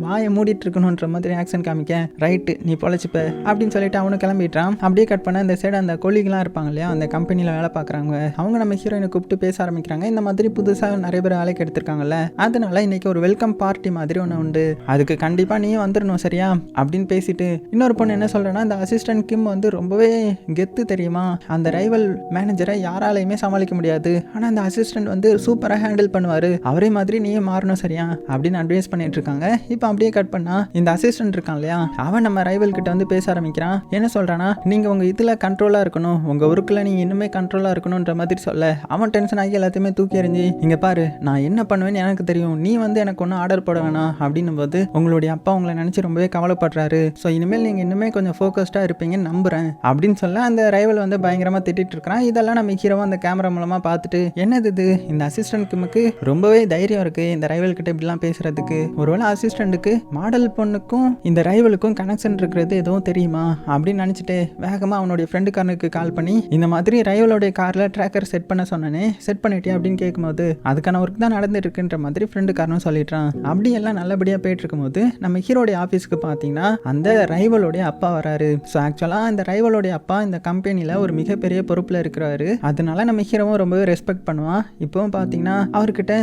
வாயை மூடிட்டு இருக்கணுன்ற மாதிரி ஆக்ஷன் காமிக்க, ரைட்டு நீ பொழைச்சிப்ப அப்படின்னு சொல்லிட்டு அவனும் கிளம்பிட்டான். அப்படியே கட் பண்ண இந்த சைடு அந்த கொலிகெலாம் இருப்பாங்க இல்லையா, அந்த கம்பெனியில் வேலை பார்க்குறாங்க, அவங்க நம்ம ஹீரோயினை கூப்பிட்டு பேச ஆரம்பிக்கிறாங்க. இந்த மாதிரி புதுசாக நிறைய பேர் வேலைக்கு எடுத்திருக்காங்கல்ல, அதனால இன்னைக்கு ஒரு வெல்கம் பார்ட்டி மாதிரி ஒன்று உண்டு, அதுக்கு கண்டிப்பாக நீயும் வந்துடணும் சரியா அப்படின்னு பேசிட்டு, இன்னொரு பொண்ணு என்ன சொல்கிறேன்னா, இந்த அசிஸ்டன்ட் கிம் வந்து ரொம்பவே கெத்து தெரியுமா, அந்த ரைவல் மேனேஜரை யாராலையுமே சமாளிக்க முடியாது, ஆனால் அந்த அசிஸ்டன்ட் வந்து சூப்பராக ஹேண்டில் பண்ணுவார், அவரே மாதிரி நீயே மாறணும் சரியா அப்படின்னு அட்வைஸ் பண்ணிட்டு இருக்காங்க. இப்போ அப்படியே கட் பண்ணா இந்த அசிஸ்டன்ட் இருக்கான் இல்லையா, அவன் நம்ம ரைவல் கிட்ட வந்து பேச ஆரம்பிக்கிறான். என்ன சொல்கிறான்னா, நீங்கள் உங்கள் இதில் கண்ட்ரோலாக இருக்கணும், உங்கள் ஒர்க்கில் நீங்கள் இன்னுமே கண்ட்ரோலாக இருக்கணுன்ற மாதிரி சொல்ல, அவன் டென்ஷன் ஆகி எல்லாத்தையுமே தூக்கி எறிஞ்சு, இங்கே பாரு நான் என்ன பண்ணுவேன்னு எனக்கு தெரியும், நீ வந்து எனக்கு ஒன்றும் ஆர்டர் போட வேணாம் அப்படின்னும் போது, உங்களுடைய அப்பா உங்களை நினச்சி ரொம்பவே கவலைப்படுறாரு, ஸோ இனிமேல் நீங்கள் இன்னுமே கொஞ்சம் ஃபோக்கஸ்டாக இருப்பீங்கன்னு நம்புகிறேன் அப்படின்னு சொல்ல அந்த ரைவல் வந்து பயங்கரமாக திட்டிட்டு இருக்கிறான். இதெல்லாம் நம்ம ஹீரோவை அந்த கேமரா மூலமாக பார்த்துட்டு, என்னது இது இந்த அசிஸ்டன்ட் கிம்முக்கு ரொம்பவே தைரியம் இருக்குது இந்த ரைவல் கிட்ட இப்படிலாம் பேசுறதுக்கு, ஒருவேளை அசிஸ்டண்ட்டுக்கு மாடல் பொண்ணுக்கும் இந்த ரைவலுக்கும் கனெக்ஷன் இருக்கிறது எதுவும் தெரியுமா அப்படின்னு நினச்சிட்டு வேகமாக அவனுடைய ஃப்ரெண்டுக்காரனுக்கு கால் பண்ணி, இந்த மாதிரி ரைவலோடைய காரில் ட்ராக்கர் செட் பண்ண சொன்னனே, செட் பண்ணிட்டே அப்படின்னு கேட்கும்போது, அதுக்கான ஒர்க் தான் நடந்துட்டு இருக்குன்ற மாதிரி ஃப்ரெண்டுக்காரனும் சொல்லிட்டான். அப்படி எல்லாம் நல்லபடியாக போயிட்டு இருக்கும்போது நம்ம ஹீரோடைய ஆஃபீஸ்க்கு பார்த்தீங்கன்னா அந்த ரைவலோடைய அப்பா வராரு. ஸோ ஆக்சுவலாக இந்த ரைவலோடைய அப்பா இந்த கம்பெனியில் ஒரு மிகப்பெரிய பொறுப்பில் இருக்கிறாரு, அதனால நம்ம ஹீரோவும் ரொம்பவே ரெஸ்பெக்ட் பண்ணுவான். இப்போவும் பார்த்தீங்கன்னா அவர்கிட்ட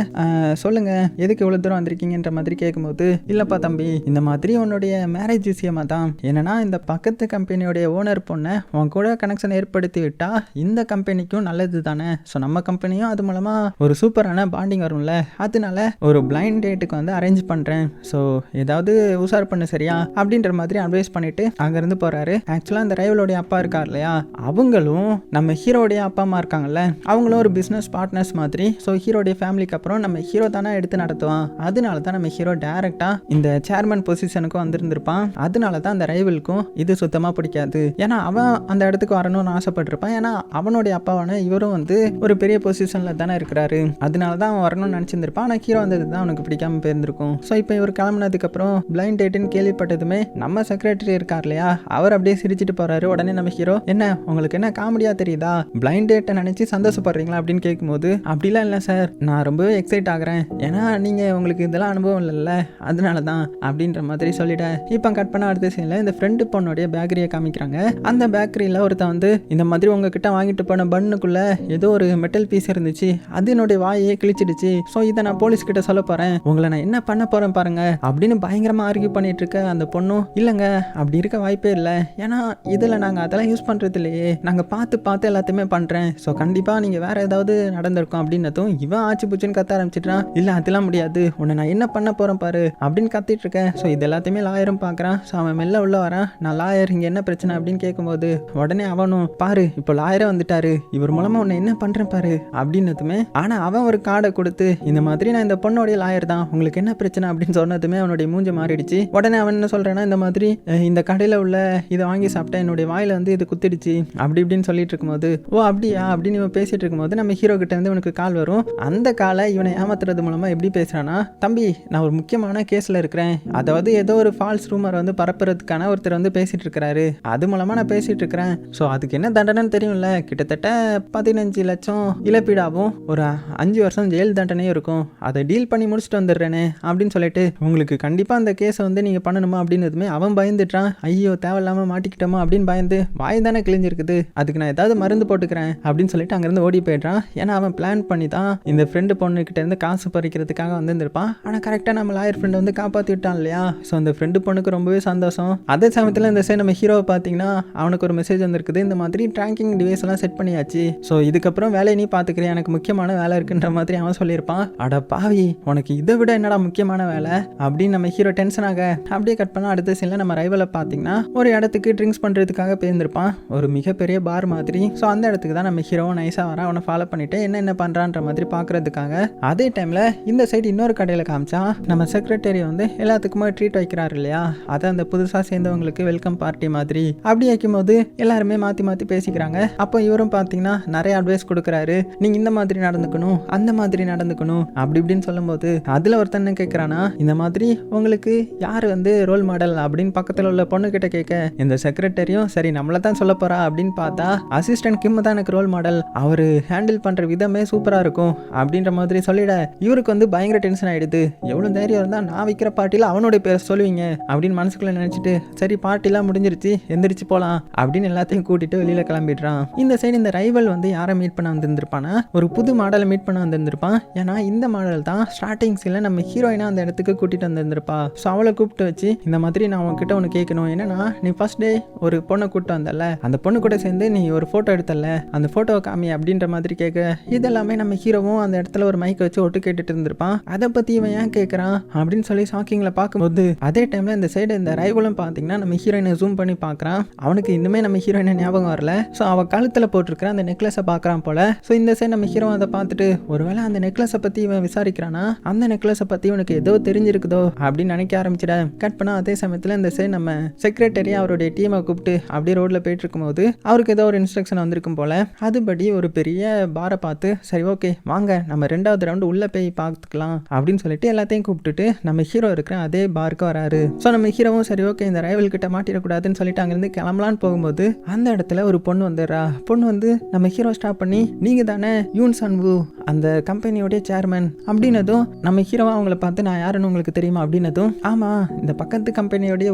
சொல்லுங்க எதுக்கு இவ்வளோ தூரம் வந்திருக்கீங்கன்ற மாதிரி கேட்கும்போது, இல்லைப்பா தம்பி இந்த மாதிரி உன்னுடைய மேரேஜ் விஷயமா தான், என்னன்னா இந்த பக்கத்து கம்பெனியோடைய ஓனர் பொண்ணை உன் கூட கனெக்ஷன் ஏற்படுத்தி விட்டா இந்த கம்பெனிக்கும் நல்லது தானே, ஸோ நம்ம கம்பெனியும் அது மூலமாக ஒரு சூப்பரான பாண்டிங் வரும்ல, அதனால ஒரு பிளைண்ட் டேட்டுக்கு வந்து அரேஞ்ச் பண்ணுறேன், ஸோ ஏதாவது உஷார் பண்ணு சரியா அப்படின்ற மாதிரி அட்வைஸ் பண்ணிட்டு அங்கேருந்து போகிறாரு. ஆக்சுவலாக அந்த ரைவலோடைய அப்பா இருக்கார் இல்லையா, அவங்களும் நம்ம ஹீரோடைய அப்பா அம்மா இருக்காங்கல்ல, அவங்களும் ஒரு பிஸ்னஸ் பார்ட்னர்ஸ் மாதிரி. ஸோ ஹீரோடைய ஃபேமிலிக்கு அப்புறம் நம்ம ஹீரோ தானே எடுத்து நடத்துவான், அதனால தான் நம்ம ஹீரோ டேரெக்டாக இந்த சேர்மன் பொசிஷனுக்கும் வந்திருந்திருப்பான். அதனால தான் அந்த ரைவலுக்கும் இது சுத்தமாக பிடிக்காது. ஏன்னா அவன் அந்த இடத்துக்கு வரணும்னு ஆசைப்பட்டிருப்பான். ஏன்னா அவனுடைய அப்பாவான இவரும் வந்து ஒரு பெரிய பொசிஷனில் தானே இருக்கிறாரு, அதனால தான் அவன் வரணும்னு நினச்சிருந்திருப்பான். ஆனால் ஹீரோ வந்தது தான் அவனுக்கு பிடிக்காம போயிருந்திருக்கும். ஸோ இப்போ இவர் கிளம்புனதுக்கப்புறம் பிளைண்ட் டேட்டுன்னு கேள்விப்பட்டதுமே நம்ம செக்ரட்டரி இருக்கார் இல்லையா, அவர் அப்படியே சிரிச்சிட்டு போகிறாரு. உடனே நம்ம ஹீரோ, என்ன உங்களுக்கு என்ன காமெடியாக தெரியுதா, பிளைண்ட் டேட்டை நினச்சி சந்தோஷப்படுறீங்களா அப்படின்னு கேட்கும்போது, அப்படிலாம் இல்லை சார், நான் ரொம்பவே எக்ஸைட் ஆகிறேன், ஏன்னா நீங்கள் உங்களுக்கு இதெல்லாம் அனுபவம் இல்லைல்ல, அதனால தான் அப்படின்ற மாதிரி சொல்லிட்டேன். இப்போ கட் பண்ண அடுத்த சீனில் இந்த ஃப்ரெண்டு பொண்ணுடைய பேக்கரியை காமிக்கிறாங்க. அந்த பேக்கரியில் ஒருத்தன் வந்து இந்த மாதிரி உங்ககிட்ட வாங்கிட்டு போன பண்ணுக்குள்ள ஏதோ ஒரு மெட்டல் பீஸ் இருந்துச்சு, அது என்னுடைய வாயை கிழிச்சிடுச்சு, ஸோ இதை நான் போலீஸ் கிட்ட சொல்ல போகிறேன், உங்களை நான் என்ன பண்ண போகிறேன் பாருங்க அப்படின்னு பயங்கரமாக ஆர்கியூ பண்ணிட்டு இருக்க அந்த பொண்ணும், இல்லைங்க அப்படி இருக்க வாய்ப்பே இல்லை, ஏன்னா இதில் நாங்கள் அதெல்லாம் யூஸ் பண்ணுறது இல்லையே, நாங்கள் பார்த்து எல்லாத்தையுமே பண்ணுறேன், ஸோ கண்டிப்பாக நீங்கள் வேறு ஏதாவது நடந்திருக்கும் அப்படின்னதும் இவன் ஆச்சு பூச்சின்னு கத்த ஆரம்பிச்சிட்டான். இல்லை அதெல்லாம் முடியாது, உன்னை நான் என்ன பண்ண போகிறேன் பாரு அப்படின்னு கத்திட்டு இருக்கேன். ஸோ இது எல்லாத்தையுமே லாயரும் பார்க்குறான். ஸோ அவன் மெல்ல உள்ள வரான். நான் லாயர், இங்கே என்ன பிரச்சனை அப்படின்னு கேட்கும்போது உடனே அவனும், பாரு இப்போ லாயரே வந்துட்டாரு, இவர் மூலமாக உன்னை என்ன பண்ணுறேன் பாரு அப்படின்னதுமே, ஆனால் அவன் ஒரு கார்டை கொடுத்து இந்த மாதிரி நான் இந்த பொண்ணோடைய லாயர் தான், உங்களுக்கு என்ன பிரச்சனை அப்படின்னு சொன்னதுமே அவனுடைய மூஞ்ச மாறிடுச்சு. உடனே அவன் என்ன சொல்கிறான்னா, இந்த மாதிரி இந்த கடையில் உள்ள இதை வாங்கி சாப்பிட்டேன், என்னுடைய வாயில் வந்து இது குத்திடுச்சு அப்படி இப்படின்னு சொல்லிட்டு இருக்கும்போது, ஓ அப்படியா அப்படின்னு இவன் பேசிட்டு இருக்கும்போது நம்ம ஹீரோ கிட்ட இருந்து இவனுக்கு கால் வரும். அந்த காலை இவனை ஏமாத்துறது மூலமாக எப்படி பேசுகிறான்னா, தம்பி நான் ஒரு முக்கியமான கேஸில் இருக்கிறேன், அதாவது ஏதோ ஒரு ஃபால்ஸ் ரூமர் வந்து பரப்புறதுக்கான ஒருத்தர் வந்து பேசிட்டு இருக்கிறாரு, அது மூலமாக நான் பேசிட்டு இருக்கிறேன், ஸோ அதுக்கு என்ன தண்டனைன்னு தெரியும்ல, கிட்டத்தட்ட 15 லட்சம் இழப்பீடாகவும் ஒரு 5 வருஷம் ஜெயில் தண்டனையும் இருக்கும், அதை டீல் பண்ணி முடிச்சுட்டு வந்துடுறேனே அப்படின்னு சொல்லிட்டு, உங்களுக்கு கண்டிப்பாக அந்த கேஸை வந்து நீங்கள் பண்ணணுமா அப்படின்னதுமே அவன் பயந்துட்டான். ஐயோ தேவையில்லாமல் மாட்டிக்கிட்டோமா அப்படின்னு பயந்து, வாய் தானே கிழிஞ்சிருக்குது, அதுக்கு நான் ஏதாவது மருந்து போட்டுக்கிறேன் அப்படின்னு சொல்லிட்டு அங்கேருந்து ஓடி போயிடுறான். ஏன்னா அவன் பிளான் பண்ணி தான் இந்த ஃப்ரெண்டு பொண்ணுக்கிட்ட இருந்து காசு பறிக்கிறதுக்காக வந்திருப்பான். ஆனால் கரெக்டாக நம்ம லாயர் ஃப்ரெண்டு வந்து காப்பாற்றி விட்டான் இல்லையா. ஸோ அந்த ஃப்ரெண்டு பொண்ணுக்கு ரொம்பவே சந்தோஷம். அதே சமயத்தில் இந்த சைடு நம்ம ஹீரோவை பார்த்தீங்கன்னா அவனுக்கு ஒரு மெசேஜ் வந்திருக்குது, இந்த மாதிரி ட்ராக்கிங் டிவைஸ் எல்லாம் செட் பண்ணியாச்சு, ஸோ இதுக்கப்புறம் வேலையை நீ பார்த்துக்கிறேன், எனக்கு முக்கியமான வேலை இருக்குன்ற மாதிரி அவன் சொல்லியிருப்பான். அட பாவி, உனக்கு இதை விட என்னடா முக்கியமான வேலை அப்படின்னு நம்ம ஹீரோ டென்ஷன் ஆக அப்படியே கட் பண்ணால் அடுத்த சீனில் நம்ம ரைவலை பார்த்தீங்கன்னா ஒரு இடத்துக்கு ட்ரிங்க்ஸ் பண்ணுறதுக்காக போயிருந்திருப்பான், ஒரு மிகப்பெரிய பார் மாதிரி. ஸோ அந்த இடத்துக்கு தான் நம்ம ஹீரோவும் நைஸாக வர அவனை ஃபாலோ பண்ணிட்டு என்ன பண்ணுறான்ற மாதிரி பார்க்கறதுக்காக. அதே டைமில் இந்த சைடு இன்னொரு கடையில் காமிச்சா நம்ம செக்ரட்டரி வந்து எல்லாத்துக்குமே ட்ரீட் வைக்கிறாரு இல்லையா, அதை அந்த புதுசாக சேர்ந்தவங்களுக்கு வெல்கம் பார்ட்டி மாதிரி அப்படி வைக்கும்போது எல்லாருமே மாற்றி மாற்றி பேசிக்கிறாங்க. அப்போ இவரும் பார்த்தீங்கன்னா நிறைய அட்வைஸ் கொடுக்குறாரு, நீங்கள் இந்த மாதிரி நடந்துக்கணும், அந்த மாதிரி நடந்துக்கணும் அப்படி இப்படின்னு சொல்லும்போது அதில் ஒருத்தன் என்ன கேட்குறான்னா, இந்த மாதிரி உங்களுக்கு யார் வந்து ரோல் மாடல் அப்படின்னு பக்கத்தில் உள்ள பொண்ணு கிட்ட கேட்க இந்த செக்ரட்டரியும் சரி நம்மளை தான் சொல்ல போறா அப்படின்னு பார்த்தா அசிஸ்டன்ட் கிம் தான் எனக்கு ரோல் மாடல், அவர் ஹேண்டில் பண்ணுற விதமே சூப்பராக இருக்கும் அப்படின்ற மாதிரி சொல்லிட இவருக்கு வந்து பயங்கர டென்ஷன் ஆகிடுது. எவ்வளோ தைரியம் இருந்தால் நான் வைக்கிற பார்ட்டியில் அவனுடைய பேர் சொல்லுவீங்க அப்படின்னு மனசுக்குள்ளே நினச்சிட்டு சரி பார்ட்டிலாம் முடிஞ்சிருச்சு எந்திரிச்சு போகலாம் அப்படின்னு எல்லாத்தையும் கூட்டிட்டு வெளியில் கிளம்பிடுறான். இந்த சைடு இந்த ரைவல் வந்து யாரை மீட் பண்ண வந்திருந்திருப்பானா, ஒரு புது மாடலை மீட் பண்ண வந்திருந்திருப்பான். ஏன்னா இந்த மாடல் தான் ஸ்டார்டிங் சீனில் நம்ம ஹீரோயினா அந்த இடத்துக்கு கூட்டிட்டு வந்திருந்திருப்பா. ஸோ அவளை கூப்பிட்டு வச்சு இந்த மாதிரி நான் உங்ககிட்ட ஒன்று கேட்கணும், என்னன்னா நீ ஃபர்ஸ்ட் டே ஒரு பொண்ணை கூப்பிட்டு வந்தல, அந்த பொண்ணு கூட சேர்ந்து நீ ஒரு ஃபோட்டோ எடுத்தல, அந்த ஃபோட்டோவை காமி அப்படின்ற மாதிரி கேட்க இதெல்லாமே நம்ம ஹீரோவும் அந்த இடத்துல ஒரு மைக் வச்சு ஒட்டு கேட்டுட்டு இருந்திருப்பான். அதை பற்றி இவன் ஏன் கேட்குறான் அப்படின்னு சொல்லி ஷாக்கிங்கில் பார்க்கும்போது அதே டைமில் இந்த சைடு இந்த ரைவலும் பார்த்தீங்கன்னா நம்ம ஹீரோயினை ஜூம் பண்ணி பார்க்குறான். அவனுக்கு இன்னுமே நம்ம ஹீரோயினை ஞாபகம் வரல. ஸோ அவள் கழுத்தில் போட்டிருக்கிற அந்த நெக்லஸை பார்க்குறான் போல. ஸோ இந்த சைடு நம்ம ஹீரோ அதை பார்த்துட்டு ஒருவேளை அந்த நெக்லஸை பற்றி இவன் விசாரிக்கிறானா, அந்த நெக்லஸை பற்றி இவனுக்கு ஏதோ தெரிஞ்சிருக்குதோ அப்படின்னு நினைக்க ஆரம்பிச்சிட கட் பண்ணால் அதே சமயத்தில் இந்த சைடு நம்ம செக்ரட்டரி அவருடைய டீமை கூப்பிட்டு அப்படியே ரோட்ல போயிட்டு இருக்கும்போது அவருக்கு ஏதோ ஒரு இன்ஸ்ட்ரக்ஷன் வந்திருக்கும் போல. அதுபடி ஒரு பெரிய பாரை பார்த்து சரி ஓகே வாங்க நம்ம 2வது ரவுண்டு உள்ள போய் பார்த்துக்கலாம் அப்படின்னு சொல்லிட்டு எல்லாத்தையும் கூப்பிட்டுட்டு நம்ம ஹீரோ இருக்கிற அதே பாருக்கு வராரு. ஸோ நம்ம ஹீரோவும் சரி ஓகே இந்த ரைவல் கிட்ட மாட்டிடக்கூடாதுன்னு சொல்லிட்டு அங்கிருந்து கிளம்பலான்னு போகும்போது அந்த இடத்துல ஒரு பொண்ணு வந்துடுறா. பொண்ணு வந்து நம்ம ஹீரோ ஸ்டாப் பண்ணி நீங்க தானே யூன் சன்வு அந்த கம்பெனியோடைய சேர்மன் அப்படின்னதும் நம்ம ஹீரோவா அவங்கள பார்த்து நான் யாருன்னு உங்களுக்கு தெரியுமா அப்படின்னதும் ஆமா இந்த பக்கத்து கம்பெனியோடைய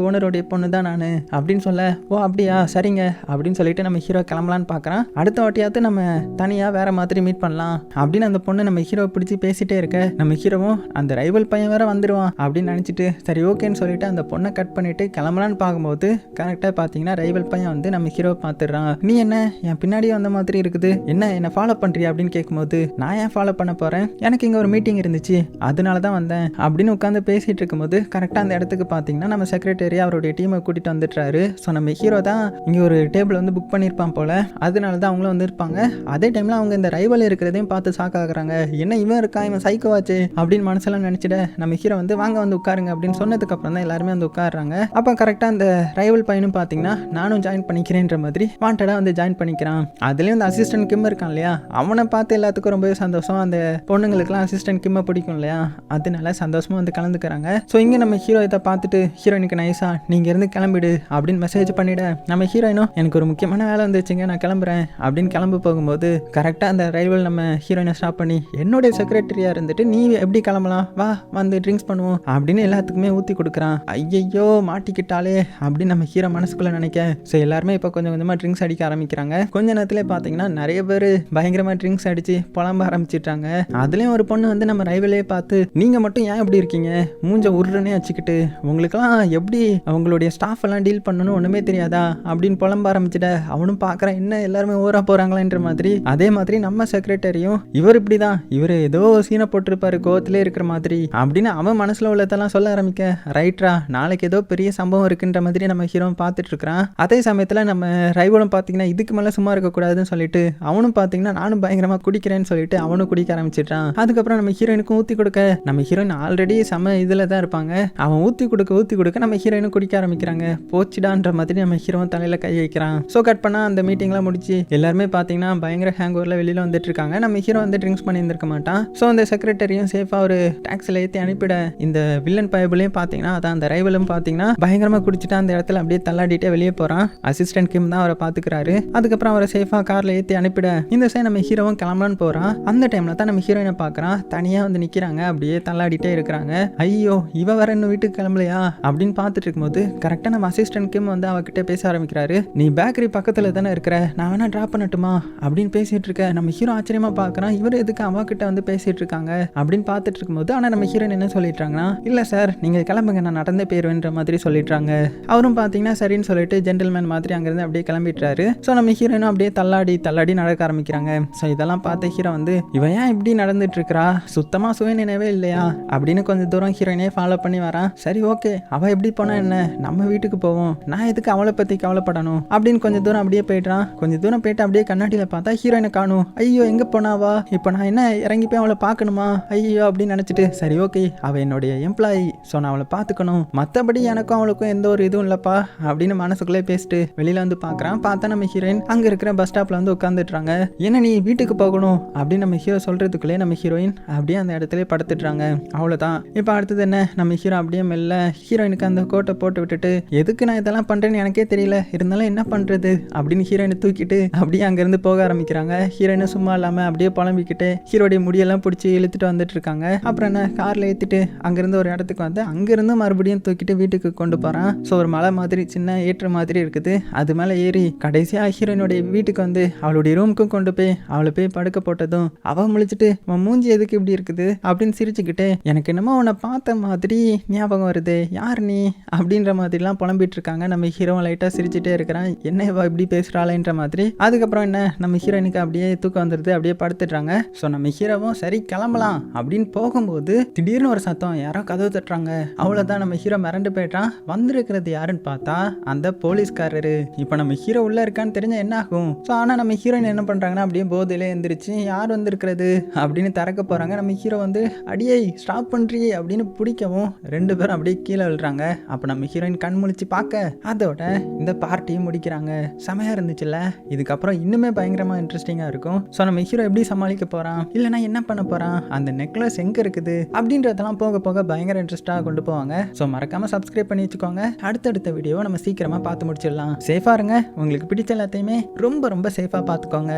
ஓனருடைய பொண்ணு தான் நான் அப்படின்னு சொல்ல ஓ அப்படியா சரிங்க அப்படின்னு சொல்லிட்டு நம்ம ஹீரோ கிளம்பலான்னு பார்க்குறான். அடுத்த வாட்டியாவது நம்ம தனியாக வேற மாதிரி மீட் பண்ணலாம் அப்படின்னு அந்த பொண்ணு நம்ம ஹீரோ பிடிச்சி பேசிட்டே இருக்க நம்ம ஹீரோவும் அந்த ரைவல் பையன் வேற வந்துடுவான் அப்படின்னு நினச்சிட்டு சரி ஓகேன்னு சொல்லிட்டு அந்த பொண்ணை கட் பண்ணிட்டு கிளம்பலான்னு பார்க்கும்போது கரெக்டாக பார்த்தீங்கன்னா ரைவல் பையன் வந்து நம்ம ஹீரோ பார்த்துடுறான். நீ என்ன என் பின்னாடியே வந்த மாதிரி இருக்குது, என்ன ஃபாலோ பண்ணுறியா அப்படின்னு கேட்கும்போது நான் ஏன் ஃபாலோ பண்ண போகிறேன், இருக்கேன், எனக்கு இங்கே ஒரு மீட்டிங் இருந்துச்சு, அதனால தான் வந்தேன் அப்படின்னு உட்காந்து பேசிகிட்டு இருக்கும்போது கரெக்டாக அந்த இடத்துக்கு பார்த்தீங்கன்னா நம்ம செக்ரட்டரி அவருடைய டீமை கூட்டிகிட்டு வந்துட்டுறாரு. ஸோ நம்ம ஹீரோ தான் இங்கே ஒரு டேபிள் வந்து புக் பண்ணியிருப்பான் போல், அதனால தான் அவங்களும் வந்துருப்பாங்க. அதே டைமில் அவங்க இந்த ரைவல் இருக்கிறதையும் பார்த்து ஷாக்காகிறாங்க. என்ன இவன் இருக்கா, இவன் சைக்கோவாச்சு அப்படின்னு மனசெல்லாம் நினச்சிட நம்ம ஹீரோ வந்து வாங்க வந்து உட்காருங்க அப்படின்னு சொன்னதுக்கு அப்புறம் தான் எல்லாருமே வந்து உட்காடுறாங்க. அப்போ கரெக்டாக அந்த ரைவல் பையனும் பார்த்தீங்கன்னா நானும் ஜாயின் பண்ணிக்கிறேன்ற மாதிரி வாண்டடாக வந்து ஜாயின் பண்ணிக்கிறான். அதுலேயும் அந்த அசிஸ்டன்ட் கிம் இருக்கான் இல்லையா, அவனை பார்த்து எல்லாத்துக்கும் ரொம்பவே சந்தோஷம். அந்த பொண்ணுங்களுக்குலாம் அசிஸ்டன்ட் கிம்மை பிடிக்கும் இல்லையா, அதனால சந்தோஷமாக வந்து கலந்துக்கிறாங்க. ஸோ இங்கே நம்ம ஹீரோ இதை பார்த்துட்டு ஹீரோயினுக்கு நைஸா நீங்கள் இருந்து கிளம்பிடு அப்படின்னு மெசேஜ் பண்ணிவிட நம்ம ஹீரோயினும் எனக்கு ஒரு முக்கியமான வேலை வந்துச்சுங்க நான் கிளம்புறேன் அப்படின்னு கிளம்ப போகும்போது கரெக்டாக அந்த ரைவல் நம்ம ஹீரோயினை ஸ்டாப் பண்ணி என்னுடைய செக்ரட்டரியாக இருந்துட்டு நீ எப்படி கிளம்பலாம், வா வந்து ட்ரிங்க்ஸ் பண்ணுவோம் அப்படின்னு எல்லாத்துக்குமே ஊற்றி கொடுக்குறான். ஐயையோ மாட்டிக்கிட்டாலே அப்படின்னு நம்ம ஹீரோ மனசுக்குள்ளே நினைக்க. ஸோ எல்லாருமே இப்போ கொஞ்சம் கொஞ்சமாக ட்ரிங்க்ஸ் அடிக்க ஆரம்பிக்கிறாங்க. கொஞ்ச நேரத்தில் பார்த்தீங்கன்னா நிறைய பேர் பயங்கரமாக ட்ரிங்க்ஸ் அடித்து புலம்ப ஆரம்பிச்சிட்டாங்க. அதுலேயும் ஒரு பொண்ணு வந்து நம்ம ரைவலே பார்த்து நீங்கள் மட்டும் ஏன் இப்படி இருக்கீங்க, மூஞ்ச உருன்னே வச்சுக்கிட்டு, உங்களுக்கெல்லாம் எப்படி அவங்களுடைய ஸ்டாஃப் எல்லாம் டீல் பண்ணணும் ஒன்றுமே தெரியாதா அப்படின்னு புலம்ப ஆரம்பிச்சிட்ட. அவனும் பார்க்குறேன் என்ன எல்லாருமே ஓரா போகிறாங்களான்ற மாதிரி. அதே மாதிரி நம்ம செக்ரட்டரியும் இவர் இப்படி தான், இவர் ஏதோ சீனை போட்டிருப்பாரு கோவத்திலே இருக்கிற மாதிரி அப்படின்னு அவன் மனசில் உள்ளதெல்லாம் சொல்ல ஆரம்பிக்க, ரைட்ரா நாளைக்கு ஏதோ பெரிய சம்பவம் இருக்குன்ற மாதிரி நம்ம ஹீரோ பார்த்துட்டு இருக்கிறான். அதே சமயத்தில் நம்ம ரைவலும் பார்த்தீங்கன்னா இதுக்கு மேலே சும்மா இருக்கக்கூடாதுன்னு சொல்லிட்டு அவனும் பார்த்தீங்கன்னா நானும் பயங்கரமாக குடிக்கிறேன்னு சொல்லிட்டு அவனும் குடிக்க ஆரம்பிச்சிட்டான். அதுக்கப்புறம் நம்ம ஹீரோயினுக்கும் ஊற்றி கொடுக்க, நம்ம ஹீரோயின் ஆல்ரெடி செம இதில் தான் இருப்பாங்க, அவன் ஊற்றி கொடுக்க நம்ம ஹீரோயினும் குடிக்க ஆரம்பிக்கிறாங்க. போச்சுடான்ற மாதிரி நம்ம ஹீரோவும் தலையில் கை வைக்கிறான். ஸோ கட் பண்ணால் அந்த மீட்டிங்லாம் முடிச்சு எல்லாருமே பார்த்தீங்கன்னா பயங்கர ஹேங் ஓவரில் வெளியில் வந்துட்டு இருக்காங்க. நம்ம ஹீரோ வந்து ட்ரிங்க்ஸ் பண்ணி இருந்திருக்க மாட்டான். ஸோ அந்த செக்ரட்டரியும் சேஃபாக ஒரு டாக்ஸில் ஏற்றி அனுப்பிட இந்த வில்லன் பயபுலையும் பார்த்தீங்கன்னா அதான் அந்த ரைவலும் பார்த்தீங்கன்னா பயங்கரமாக குடிச்சிட்டு அந்த இடத்துல அப்படியே தள்ளாடிட்டே வெளியே போகிறான். அசிஸ்டன்ட் கிம் தான் அவரை பார்த்துக்கிறாரு. அதுக்கப்புறம் அவரை சேஃபாக காரில் ஏற்றி அனுப்பிட இந்த சைடு நம்ம ஹீரோவும் கிளம்பலான்னு போகிறான். அந்த டைமில் தான் நம்ம ஹீரோயினை பார்க்குறான், தனியாக வந்து நிற்கிறாங்க, அப்படியே தள்ளாடிட்டே இருக்கிறாங்க. ஐயோ இவ வேற இன்னும் வீட்டுக்கு கிளம்பலையா அப்படின்னு பார்த்துட்டு இருக்கும்போது கரெக்டாக நம்ம அசிஸ்டன்ட் கிம் வந்து அவகிட்ட பேச ஆரம்பிக்கிறாரு. நீ பேக்கரி பக்கத்தில் தானே இருக்கிற, நான் வேணா ட்ராப் பண்ணட்டுமா அப்படின்னு பேசிட்டு இருக்க. நம்ம ஹீரோ ஆச்சரியமா பார்க்குறான், இவர் எதுக்கு அவகிட்ட வந்து பேசிட்டு இருக்காங்க அப்படின்னு பார்த்துட்டு இருக்கும்போது ஆனால் நம்ம ஹீரோயின் என்ன சொல்லிட்டாங்கன்னா, இல்லை சார் நீங்கள் கிளம்புங்க நான் நடந்தே போயிருவேன்ற மாதிரி சொல்லிடுறாங்க. அவரும் பார்த்தீங்கன்னா சரின்னு சொல்லிட்டு ஜென்டில்மேன் மாதிரி அங்கேருந்து அப்படியே கிளம்பிட்டுறாரு. ஸோ நம்ம ஹீரோயினும் அப்படியே தள்ளாடி நடக்க ஆரம்பிக்கிறாங்க. ஸோ இதெல்லாம் பார்த்த ஹீரோ வந்து இவன் ஏன் இப்படி நடந்துட்டு இருக்கிறா, சுத்தமாக சுயநினைவே இல்லையா அப்படின்னு கொஞ்சம் தூரம் ஹீரோயினே ஃபாலோ பண்ணி வரான். சரி ஓகே அவள் எப்படி போனா என்ன, நம்ம வீட்டுக்கு போவோம், நான் எதுக்கு அவளை பற்றி கவலைப்படணும் அப்படின்னு கொஞ்சம் தூரம் அப்படியே போயிட்டான். கொஞ்சம் தூரம் போயிட்டு அப்படியே கண்ணாடியில் பார்த்தா ஹீரோயினை காணும். ஐயோ எங்கே போனாவா, இப்போ நான் என்ன இறங்கி போய் அவளை பார்க்கணுமா ஐயோ அப்படின்னு நினச்சிட்டு சரி ஓகே அவள் என்னுடைய எம்ப்ளாயி, ஸோ நான் அவளை பார்த்துக்கணும், மற்றபடி எனக்கும் அவளுக்கும் எந்த ஒரு இதுவும் இல்லைப்பா அப்படின்னு மனசுக்குள்ளே பேசிட்டு வெளியில் வந்து பார்க்குறான். பார்த்தா நம்ம ஹீரோயின் அங்கே இருக்கிற பஸ் ஸ்டாப்பில் வந்து உட்காந்துட்டுறாங்க. என்ன நீ வீட்டுக்கு போகணும் அப்படின்னு நம்ம ஹீரோ சொல்கிறதுக்குள்ளே நம்ம ஹீரோயின் அப்படியே அந்த இடத்துல படுத்துட்டுறாங்க. அவ்வளோதான். இப்போ அடுத்தது என்ன, நம்ம ஹீரோ அப்படியே மெல்ல ஹீரோயினுக்கு அந்த கோட்டை போட்டு விட்டுட்டு எதுக்கு நான் இதெல்லாம் பண்ணுறேன்னு எனக்கே தெரியல, இருந்தாலும் என்ன பண்ணுறது அப்படின்னு ஹீரோயினை தூக்கிட்டு அப்படியே அங்கேருந்து போக ஆரம்பிக்கிறாங்க. ஹீரோயினை சும்மா இல்லாமல் அப்படியே புலம்பிக்கிட்டு ஹீரோடைய முடியெல்லாம் பிடிச்சி இழுத்துட்டு வந்துட்டு இருக்காங்க. அப்புறம் என்ன காரில் ஏற்றிட்டு அங்கேருந்து ஒரு இடத்துக்கு வந்து அங்கேருந்து மறுபடியும் தூக்கிட்டு வீட்டுக்கு கொண்டு போகிறான். ஸோ ஒரு மலை மாதிரி சின்ன ஏற்ற மாதிரி இருக்குது, அது மேலே ஏறி கடைசியாக ஹீரோயினுடைய வீட்டுக்கு வந்து அவளுடைய ரூமுக்கும் கொண்டு போய் அவளை போய் படுக்க போட்டதும் அவன் முழிச்சிட்டு உன் மூஞ்சி எதுக்கு இப்படி இருக்குது அப்படின்னு சிரிச்சுக்கிட்டு எனக்கு என்னமோ உன்னை பார்த்த மாதிரி ஞாபகம் வருது, யார் நீ அப்படின்ற மாதிரிலாம் புலம்பிட்டு இருக்காங்க. நம்ம ஹீரோ லைட்டாக சிரிச்சுட்டே இருக்கிறான், என்ன இவ இப்படி பேசுகிறாளேன்ற மாதிரி. அதுக்கப்புறம் என்ன நம்ம ஹீரோயினுக்கு அப்படியே தூக்கம் வந்துடுது, அப்படியே படுத்துடுறாங்க. ஸோ நம்ம ஹீரோவும் சரி கிளம்பலாம் அப்படின்னு போகும்போது திடீர்னு ஒரு சத்தம், யாரோ கதவு தட்டுறாங்க. அவ்வளோதான் நம்ம ஹீரோ மிரண்டு போயிட்டான். வந்திருக்கிறது யாருன்னு பார்த்தா அந்த போலீஸ்காரரு. இப்போ நம்ம ஹீரோ உள்ள இருக்கான்னு தெரிஞ்ச என்ன ஆகும். ஸோ ஆனால் நம்ம ஹீரோயின் என்ன பண்ணுறாங்கன்னா அப்படியே போதையிலே எந்திரிச்சு யார் வந்திருக்கிறது அப்படின்னு திறக்க போகிறாங்க. நம்ம ஹீரோ வந்து அடியை ஸ்டாப் பண்ணுறியே அப்படின்னு பிடிக்கவும் ரெண்டு பேரும் அப்படியே கீழே விழுறாங்க. அப்போ நம்ம ஹீரோயின் கண் முழிச்சு பார்க்க அதோட இந்த பார்ட்டியும் முடிக்கிறாங்க. செமையாக இருந்துச்சுல்ல, இதுக்கப்புறம் இன்னுமே பயங்கரமாக இன்ட்ரெஸ்டிங்காக இருக்கும். ஸோ நம்ம ஹீரோ எப்படி சமாளிக்க போகிறான், இல்லைனா என்ன பண்ண போகிறான், அந்த நெக்லஸ் எங்கே இருக்குது அப்படின்றதெல்லாம் போக போக பயங்கர இன்ட்ரெஸ்ட்டாக கொண்டு போவாங்க. ஸோ மறக்காமல் சப்ஸ்கிரைப் பண்ணி வச்சுக்கோங்க. அடுத்தடுத்த வீடியோவை நம்ம சீக்கிரமாக பார்த்து முடிச்சிடலாம். சேஃபாக இருங்க, உங்களுக்கு பிடிச்ச எல்லாத்தையுமே ரொம்ப ரொம்ப சேஃபாக பார்த்துக்கோங்க.